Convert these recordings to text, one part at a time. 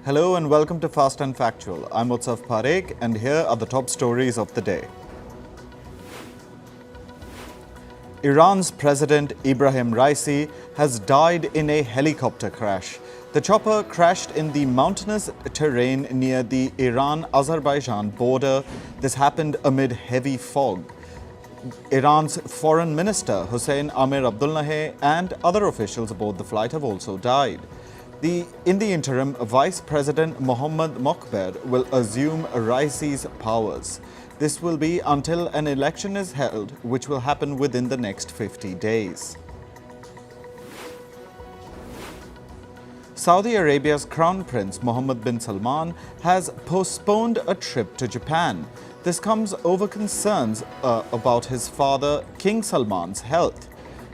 Hello and welcome to Fast and Factual. I'm Utsaf Parekh and here are the top stories of the day. Iran's President Ebrahim Raisi has died in a helicopter crash. The chopper crashed in the mountainous terrain near the Iran-Azerbaijan border. This happened amid heavy fog. Iran's Foreign Minister Hossein Amir-Abdollahian and other officials aboard the flight have also died. In the interim, Vice President Mohammed will assume Raisi's powers. This will be until an election is held, which will happen within the next 50 days. Saudi Arabia's Crown Prince Mohammed bin Salman has postponed a trip to Japan. This comes over concerns about his father, King Salman's health.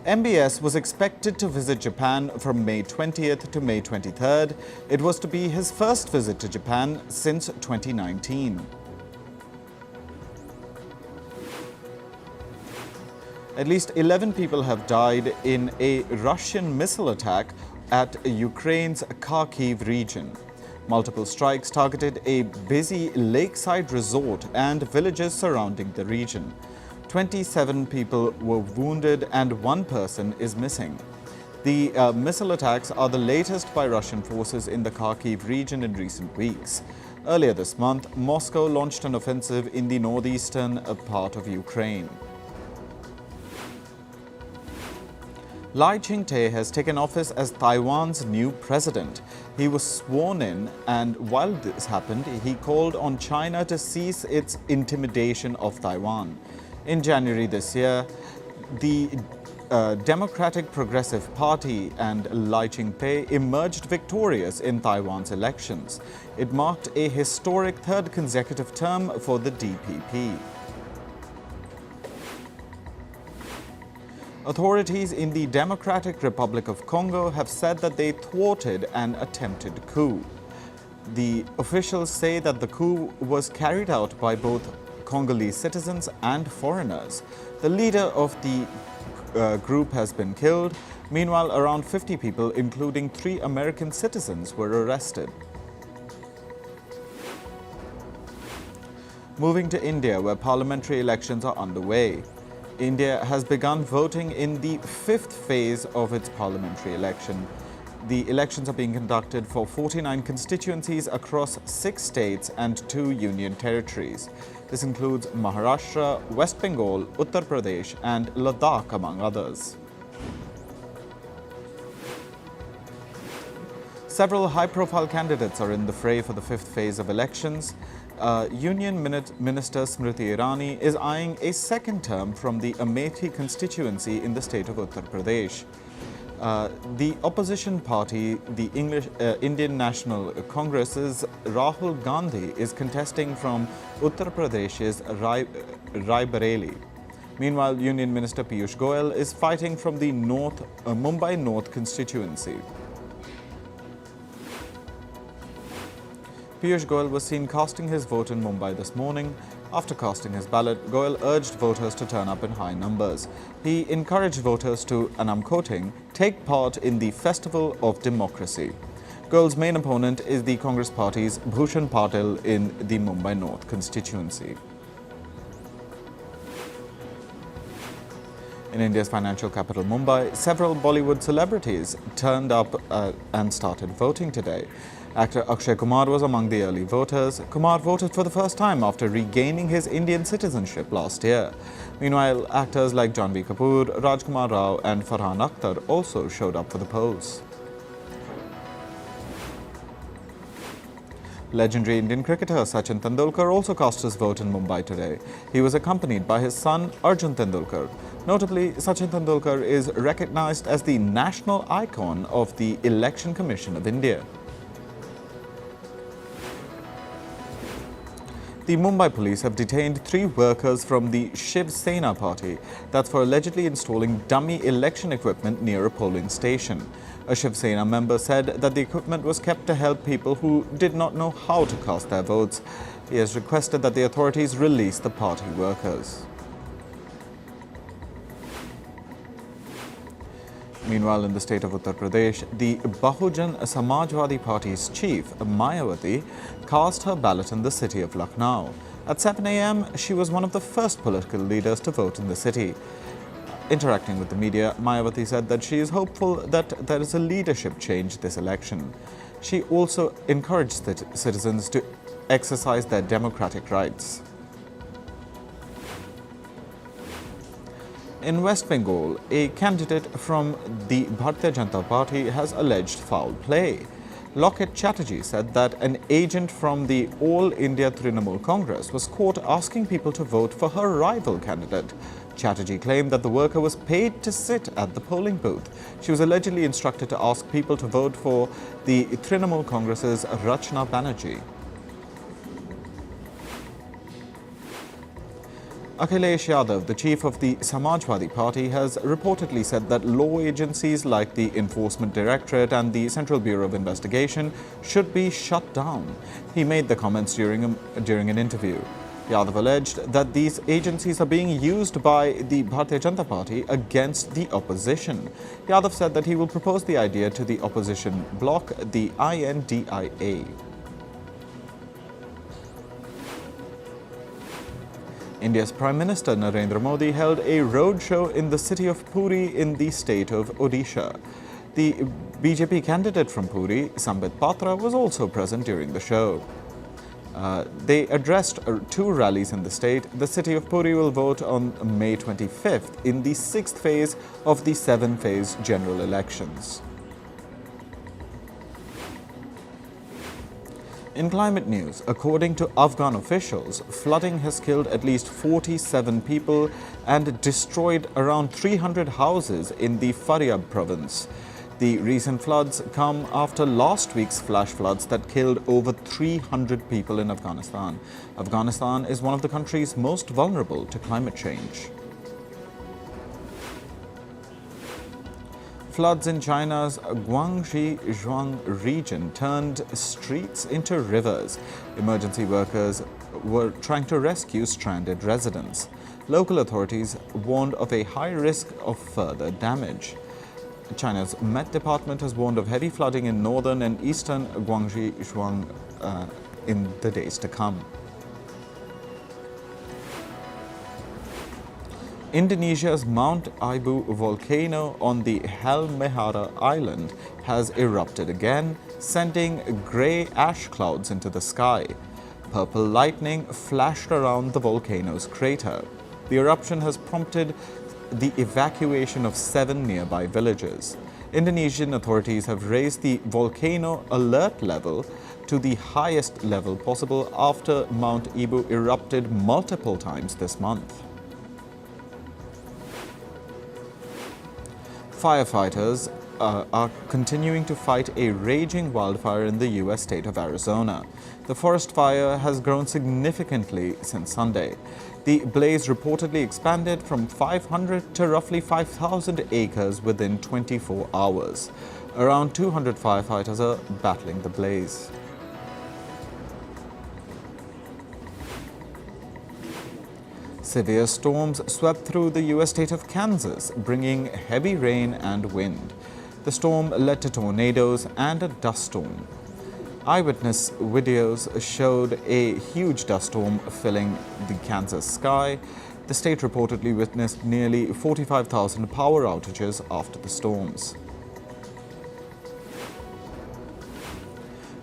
MBS was expected to visit Japan from May 20th to May 23rd. It was to be his first visit to Japan since 2019. At least 11 people have died in a Russian missile attack at Ukraine's Kharkiv region. Multiple strikes targeted a busy lakeside resort and villages surrounding the region. 27 people were wounded and one person is missing. The missile attacks are the latest by Russian forces in the Kharkiv region in recent weeks. Earlier this month, Moscow launched an offensive in the northeastern part of Ukraine. Lai Ching-Te has taken office as Taiwan's new president. He was sworn in, and while this happened, he called on China to cease its intimidation of Taiwan. In January this year, the Democratic Progressive Party and Lai Ching-Te emerged victorious in Taiwan's elections. It marked a historic third consecutive term for the DPP. Authorities in the Democratic Republic of Congo have said that they thwarted an attempted coup. The officials say that the coup was carried out by both Congolese citizens and foreigners. The leader of the group has been killed. Meanwhile, around 50 people, including 3 American citizens, were arrested. Moving to India, where parliamentary elections are underway. India has begun voting in the 5th phase of its parliamentary election. The elections are being conducted for 49 constituencies across 6 states and 2 union territories. This includes Maharashtra, West Bengal, Uttar Pradesh and Ladakh, among others. Several high-profile candidates are in the fray for the 5th phase of elections. Union Minister Smriti Irani is eyeing a second term from the Amethi constituency in the state of Uttar Pradesh. The opposition party, the Indian National Congress's Rahul Gandhi, is contesting from Uttar Pradesh's Rai Bareli. Meanwhile, Union Minister Piyush Goyal is fighting from the Mumbai North constituency. Piyush Goyal was seen casting his vote in Mumbai this morning. After casting his ballot, Goyal urged voters to turn up in high numbers. He encouraged voters to, and I'm quoting, take part in the festival of democracy. Goyal's main opponent is the Congress party's Bhushan Patil in the Mumbai North constituency. In India's financial capital Mumbai, several Bollywood celebrities turned up and started voting today. Actor Akshay Kumar was among the early voters. Kumar voted for the first time after regaining his Indian citizenship last year. Meanwhile, actors like Janhvi Kapoor, Rajkumar Rao and Farhan Akhtar also showed up for the polls. Legendary Indian cricketer Sachin Tendulkar also cast his vote in Mumbai today. He was accompanied by his son Arjun Tendulkar. Notably, Sachin Tendulkar is recognized as the national icon of the Election Commission of India. The Mumbai police have detained 3 workers from the Shiv Sena party. That's for allegedly installing dummy election equipment near a polling station. A Shiv Sena member said that the equipment was kept to help people who did not know how to cast their votes. He has requested that the authorities release the party workers. Meanwhile, in the state of Uttar Pradesh, the Bahujan Samajwadi Party's chief, Mayawati, cast her ballot in the city of Lucknow. At 7 a.m., she was one of the first political leaders to vote in the city. Interacting with the media, Mayawati said that she is hopeful that there is a leadership change this election. She also encouraged citizens to exercise their democratic rights. In West Bengal, a candidate from the Bharatiya Janata Party has alleged foul play. Loket Chatterjee said that an agent from the All India Trinamool Congress was caught asking people to vote for her rival candidate. Chatterjee claimed that the worker was paid to sit at the polling booth. She was allegedly instructed to ask people to vote for the Trinamool Congress's Rachna Banerjee. Akhilesh Yadav, the chief of the Samajwadi Party, has reportedly said that law agencies like the Enforcement Directorate and the Central Bureau of Investigation should be shut down. He made the comments during an interview. Yadav alleged that these agencies are being used by the Bharatiya Janata Party against the opposition. Yadav said that he will propose the idea to the opposition bloc, the INDIA. India's Prime Minister Narendra Modi held a roadshow in the city of Puri in the state of Odisha. The BJP candidate from Puri, Sambit Patra, was also present during the show. They addressed two rallies in the state. The city of Puri will vote on May 25th in the 6th phase of the 7-phase general elections. In climate news, according to Afghan officials, flooding has killed at least 47 people and destroyed around 300 houses in the Faryab province. The recent floods come after last week's flash floods that killed over 300 people in Afghanistan. Afghanistan is one of the countries most vulnerable to climate change. Floods in China's Guangxi Zhuang region turned streets into rivers. Emergency workers were trying to rescue stranded residents. Local authorities warned of a high risk of further damage. China's Met Department has warned of heavy flooding in northern and eastern Guangxi Zhuang in the days to come. Indonesia's Mount Ibu volcano on the Halmahera Island has erupted again, sending grey ash clouds into the sky. Purple lightning flashed around the volcano's crater. The eruption has prompted the evacuation of 7 nearby villages. Indonesian authorities have raised the volcano alert level to the highest level possible after Mount Ibu erupted multiple times this month. Firefighters are continuing to fight a raging wildfire in the U.S. state of Arizona. The forest fire has grown significantly since Sunday. The blaze reportedly expanded from 500 to roughly 5,000 acres within 24 hours. Around 200 firefighters are battling the blaze. Severe storms swept through the U.S. state of Kansas, bringing heavy rain and wind. The storm led to tornadoes and a dust storm. Eyewitness videos showed a huge dust storm filling the Kansas sky. The state reportedly witnessed nearly 45,000 power outages after the storms.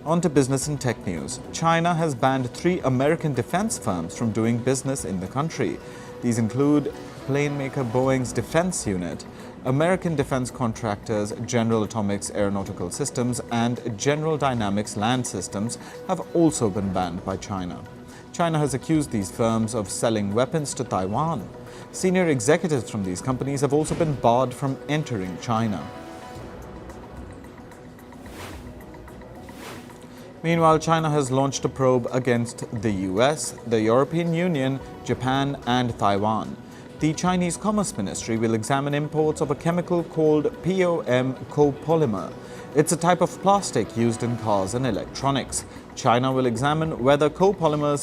On to business and tech news. China has banned 3 American defense firms from doing business in the country. These include plane maker Boeing's defense unit, American defense contractors General Atomics Aeronautical Systems and General Dynamics Land Systems have also been banned by China. China has accused these firms of selling weapons to Taiwan. Senior executives from these companies have also been barred from entering China. Meanwhile, China has launched a probe against the US, the European Union, Japan and Taiwan. The Chinese Commerce Ministry will examine imports of a chemical called POM copolymer. It's a type of plastic used in cars and electronics. China will examine whether copolymer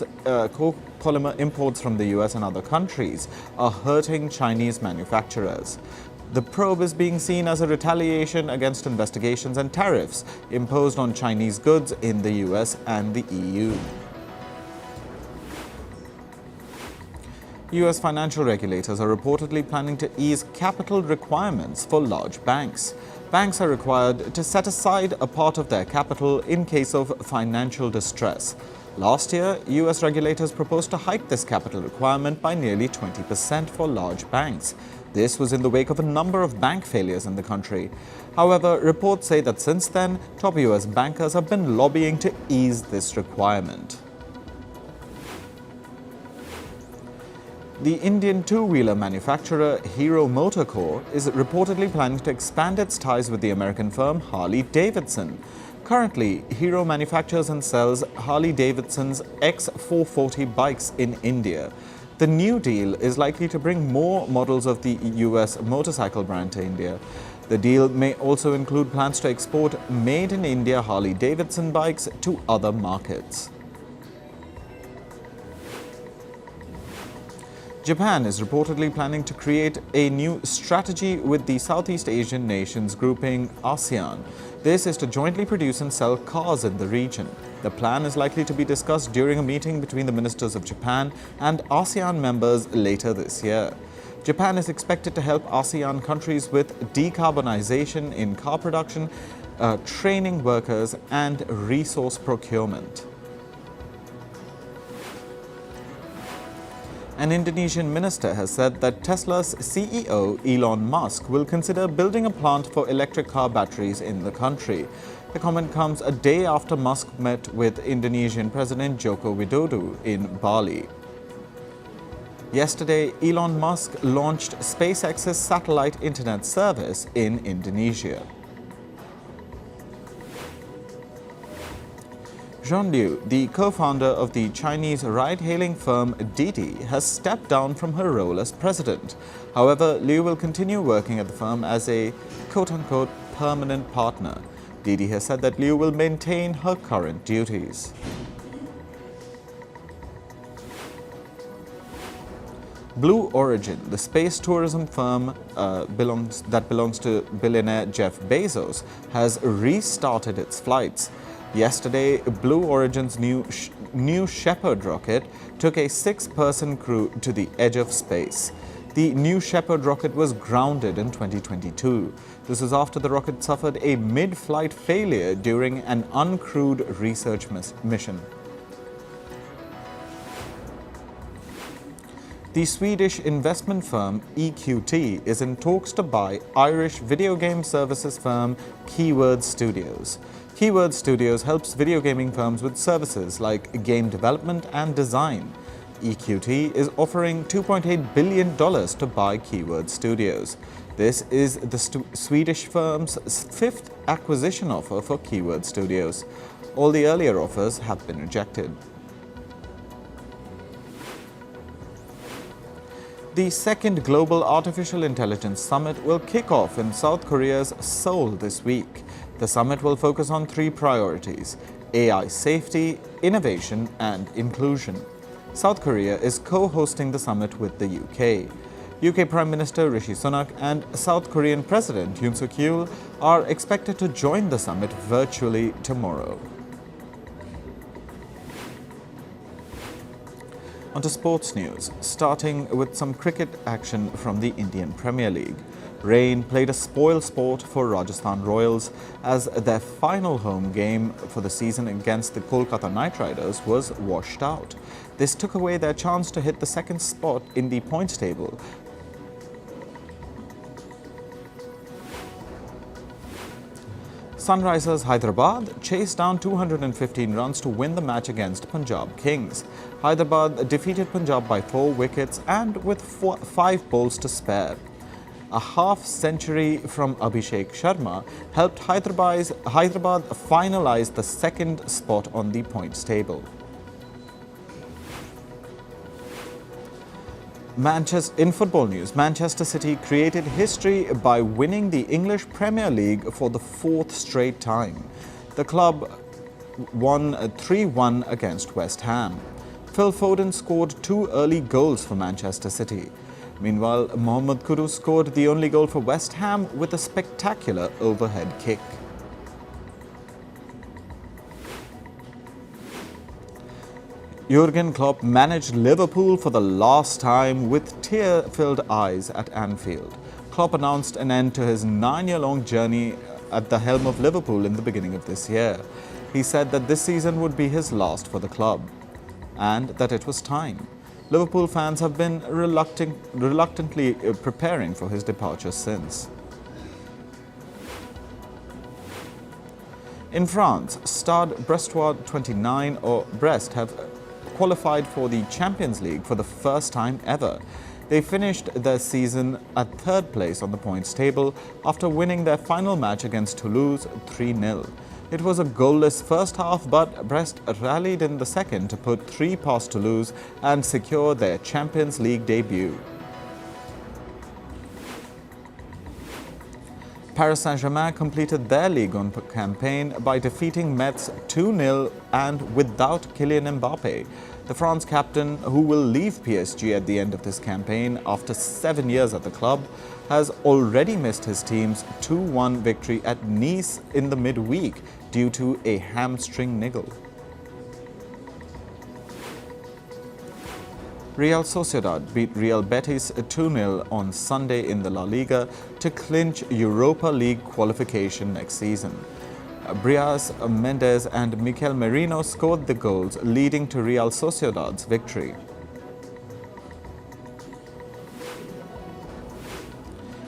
imports from the US and other countries are hurting Chinese manufacturers. The probe is being seen as a retaliation against investigations and tariffs imposed on Chinese goods in the US and the EU. US financial regulators are reportedly planning to ease capital requirements for large banks. Banks are required to set aside a part of their capital in case of financial distress. Last year, US regulators proposed to hike this capital requirement by nearly 20% for large banks. This was in the wake of a number of bank failures in the country. However, reports say that since then, top US bankers have been lobbying to ease this requirement. The Indian two-wheeler manufacturer Hero MotoCorp is reportedly planning to expand its ties with the American firm Harley-Davidson. Currently, Hero manufactures and sells Harley-Davidson's X440 bikes in India. The new deal is likely to bring more models of the US motorcycle brand to India. The deal may also include plans to export made-in-India Harley-Davidson bikes to other markets. Japan is reportedly planning to create a new strategy with the Southeast Asian nations grouping ASEAN. This is to jointly produce and sell cars in the region. The plan is likely to be discussed during a meeting between the ministers of Japan and ASEAN members later this year. Japan is expected to help ASEAN countries with decarbonization in car production, training workers, and resource procurement. An Indonesian minister has said that Tesla's CEO Elon Musk will consider building a plant for electric car batteries in the country. The comment comes a day after Musk met with Indonesian President Joko Widodo in Bali. Yesterday, Elon Musk launched SpaceX's satellite internet service in Indonesia. Zhang Liu, the co-founder of the Chinese ride-hailing firm Didi, has stepped down from her role as president. However, Liu will continue working at the firm as a quote-unquote permanent partner. Didi has said that Liu will maintain her current duties. Blue Origin, the space tourism firm that belongs to billionaire Jeff Bezos, has restarted its flights. Yesterday, Blue Origin's new Shepard rocket took a 6-person crew to the edge of space. The new Shepard rocket was grounded in 2022. This is after the rocket suffered a mid-flight failure during an uncrewed research mission. The Swedish investment firm EQT is in talks to buy Irish video game services firm Keyword Studios. Keyword Studios helps video gaming firms with services like game development and design. EQT is offering $2.8 billion to buy Keyword Studios. This is the Swedish firm's 5th acquisition offer for Keyword Studios. All the earlier offers have been rejected. The second Global Artificial Intelligence Summit will kick off in South Korea's Seoul this week. The summit will focus on 3 priorities: AI safety, innovation, and inclusion. South Korea is co-hosting the summit with the UK. UK Prime Minister Rishi Sunak and South Korean President Yoon Suk-yeol are expected to join the summit virtually tomorrow. On to sports news, starting with some cricket action from the Indian Premier League. Rain played a spoil-sport for Rajasthan Royals as their final home game for the season against the Kolkata Knight Riders was washed out. This took away their chance to hit the 2nd spot in the points table. Sunrisers Hyderabad chased down 215 runs to win the match against Punjab Kings. Hyderabad defeated Punjab by 4 wickets and with 5 balls to spare. A half-century from Abhishek Sharma helped Hyderabad finalize the 2nd spot on the points table. In football news, Manchester City created history by winning the English Premier League for the 4th straight time. The club won 3-1 against West Ham. Phil Foden scored 2 early goals for Manchester City. Meanwhile, Mohammed scored the only goal for West Ham with a spectacular overhead kick. Jurgen Klopp managed Liverpool for the last time with tear-filled eyes at Anfield. Klopp announced an end to his 9-year-long journey at the helm of Liverpool in the beginning of this year. He said that this season would be his last for the club and that it was time. Liverpool fans have been reluctantly preparing for his departure since. In France, Stade Brestois 29 or Brest have qualified for the Champions League for the first time ever. They finished their season at third place on the points table after winning their final match against Toulouse 3-0. It was a goalless first half, but Brest rallied in the second to put 3 past Toulouse and secure their Champions League debut. Paris Saint-Germain completed their Ligue 1 campaign by defeating Metz 2-0 and without Kylian Mbappe. The France captain, who will leave PSG at the end of this campaign after 7 years at the club, has already missed his team's 2-1 victory at Nice in the midweek due to a hamstring niggle. Real Sociedad beat Real Betis 2-0 on Sunday in the La Liga to clinch Europa League qualification next season. Brias Mendes and Mikel Merino scored the goals, leading to Real Sociedad's victory.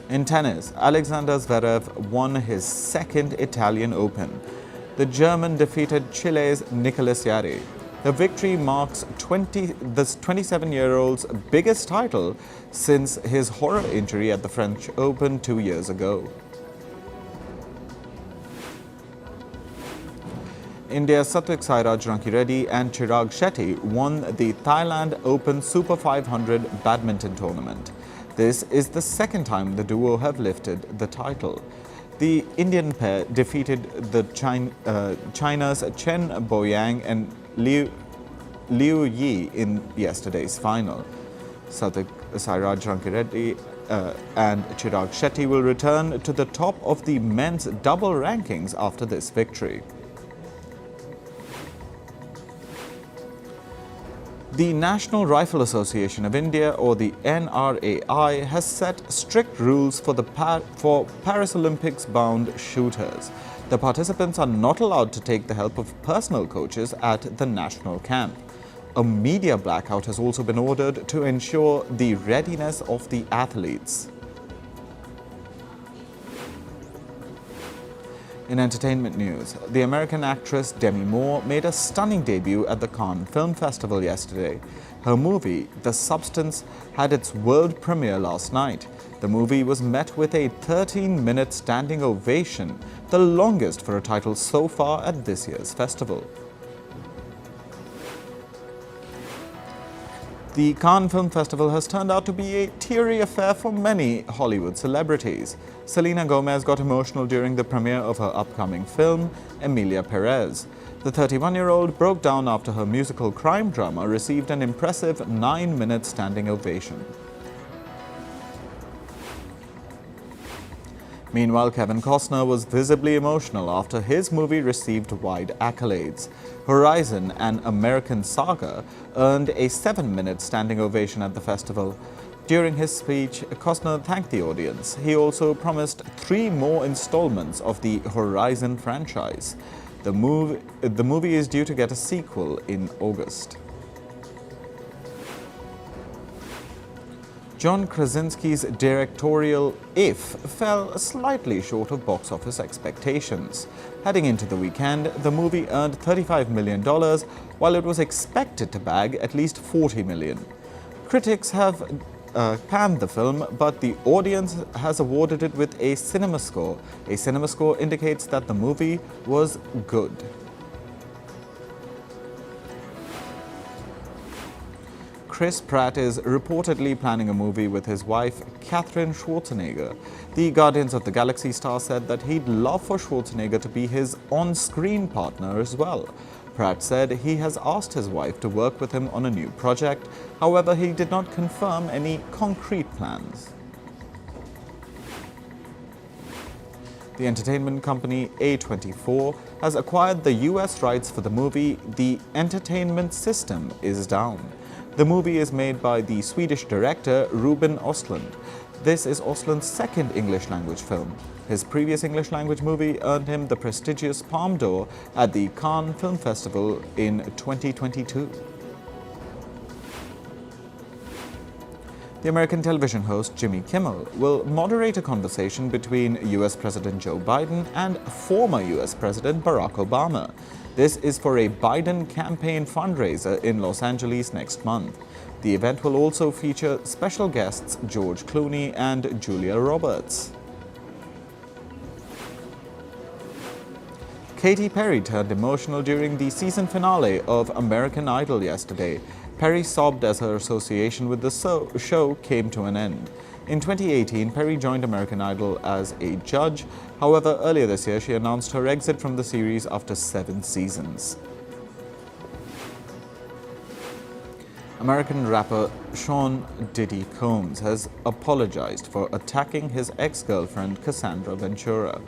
In tennis, Alexander Zverev won his second Italian Open. The German defeated Chile's Nicolas Jarry. The victory marks the 27-year-old's biggest title since his horror injury at the French Open 2 years ago. India's Satvik Sairaj Rankireddy and Chirag Shetty won the Thailand Open Super 500 badminton tournament. This is the second time the duo have lifted the title. The Indian pair defeated the China's Chen Boyang and Liu Yi in yesterday's final. Satvik Sairaj Rankireddy and Chirag Shetty will return to the top of the men's double rankings after this victory. The National Rifle Association of India, or the NRAI, has set strict rules for Paris Olympics-bound shooters. The participants are not allowed to take the help of personal coaches at the national camp. A media blackout has also been ordered to ensure the readiness of the athletes. In entertainment news, the American actress Demi Moore made a stunning debut at the Cannes Film Festival yesterday. Her movie, The Substance, had its world premiere last night. The movie was met with a 13-minute standing ovation, the longest for a title so far at this year's festival. The Cannes Film Festival has turned out to be a teary affair for many Hollywood celebrities. Selena Gomez got emotional during the premiere of her upcoming film, Emilia Perez. The 31-year-old broke down after her musical crime drama received an impressive 9-minute standing ovation. Meanwhile, Kevin Costner was visibly emotional after his movie received wide accolades. Horizon, an American Saga, earned a 7-minute standing ovation at the festival. During his speech, Costner thanked the audience. He also promised 3 more installments of the Horizon franchise. The movie is due to get a sequel in August. John Krasinski's directorial If fell slightly short of box office expectations. Heading into the weekend, the movie earned $35 million, while it was expected to bag at least $40 million. Critics have panned the film, but the audience has awarded it with a cinema score. A cinema score indicates that the movie was good. Chris Pratt is reportedly planning a movie with his wife, Katherine Schwarzenegger. The Guardians of the Galaxy star said that he'd love for Schwarzenegger to be his on-screen partner as well. Pratt said he has asked his wife to work with him on a new project. However, he did not confirm any concrete plans. The entertainment company A24 has acquired the US rights for the movie The Entertainment System is Down. The movie is made by the Swedish director Ruben Östlund. This is Östlund's second English-language film. His previous English-language movie earned him the prestigious Palme d'Or at the Cannes Film Festival in 2022. The American television host Jimmy Kimmel will moderate a conversation between US President Joe Biden and former US President Barack Obama. This is for a Biden campaign fundraiser in Los Angeles next month. The event will also feature special guests George Clooney and Julia Roberts. Katy Perry turned emotional during the season finale of American Idol yesterday. Perry sobbed as her association with the show came to an end. In 2018, Perry joined American Idol as a judge. However, earlier this year, she announced her exit from the series after 7 seasons. American rapper Sean Diddy Combs has apologized for attacking his ex-girlfriend Cassandra Ventura.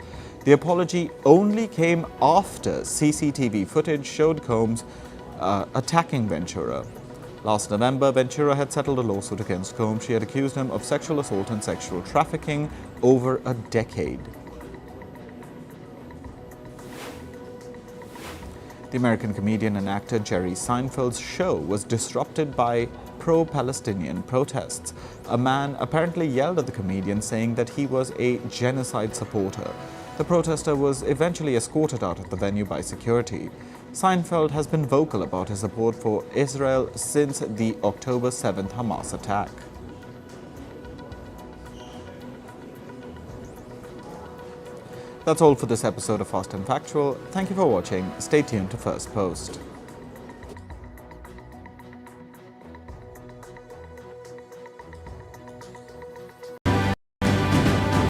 The apology only came after CCTV footage showed Combs attacking Ventura. Last November, Ventura had settled a lawsuit against Combs. She had accused him of sexual assault and sexual trafficking over a decade. The American comedian and actor Jerry Seinfeld's show was disrupted by pro-Palestinian protests. A man apparently yelled at the comedian, saying that he was a genocide supporter. The protester was eventually escorted out of the venue by security. Seinfeld has been vocal about his support for Israel since the October 7th Hamas attack. That's all for this episode of Fast and Factual. Thank you for watching. Stay tuned to First Post.